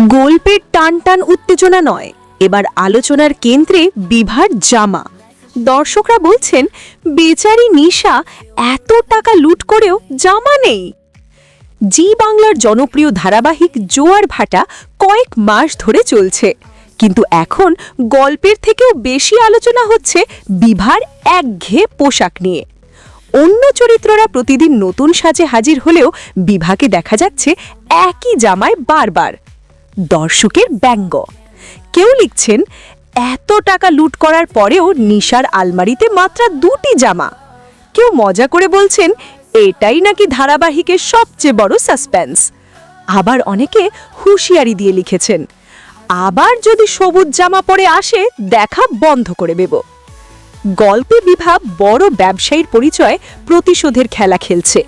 গল্পের টান টান উত্তেজনা নয়, এবার আলোচনার কেন্দ্রে বিভার জামা। দর্শকরা বলছেন, বেচারি নিশা এত টাকা লুট করেও জামা নেই। জি বাংলার জনপ্রিয় ধারাবাহিক জোয়ার ভাটা কয়েক মাস ধরে চলছে, কিন্তু এখন গল্পের থেকেও বেশি আলোচনা হচ্ছে বিভার একঘেয়ে পোশাক নিয়ে। অন্য চরিত্ররা প্রতিদিন নতুন সাজে হাজির হলেও বিভাকে দেখা যাচ্ছে একই জামায় বারবার। দর্শকের ব্যঙ্গ। কেউ লিখছেন, এত টাকা লুট করার পরেও নিশার আলমারিতে মাত্র 2টি জামা। কেউ মজা করে বলছেন, এটাই নাকি ধারাবাহিকের সবচেয়ে বড় সাসপেন্স। আবার অনেকে হুঁশিয়ারি দিয়ে লিখেছেন, আবার যদি সবুজ জামা পরে আসে দেখা বন্ধ করে দেব। গল্পে বিভা বড় ব্যবসায়ীর পরিচয় প্রতিশোধের খেলা খেলছে,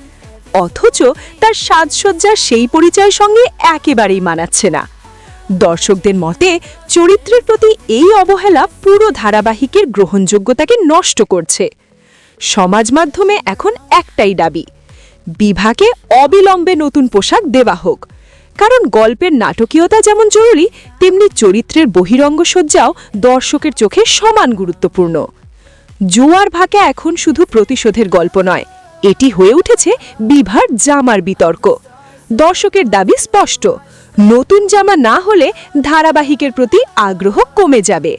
অথচ তার সাজসজ্জা সেই পরিচয়ের সঙ্গে একেবারেই মানাচ্ছে না। দর্শকদের মতে চরিত্রের প্রতি এই অবহেলা পুরো ধারাবাহিকের গ্রহণযোগ্যতাকে নষ্ট করছে। সমাজ মাধ্যমে এখন একটাই দাবি, বিভাকে অবিলম্বে নতুন পোশাক দেওয়া হোক। কারণ গল্পের নাটকীয়তা যেমন জরুরি, তেমনি চরিত্রের বহিরঙ্গ সজ্জাও দর্শকের চোখে সমান গুরুত্বপূর্ণ। জোয়ার ভাটা এখন শুধু প্রতিশোধের গল্প নয়, এটি হয়ে উঠেছে বিভার জামার বিতর্ক। দর্শকের দাবি স্পষ্ট, নতুন জামা না হলে ধারাবাহিকের প্রতি আগ্রহ কমে যাবে।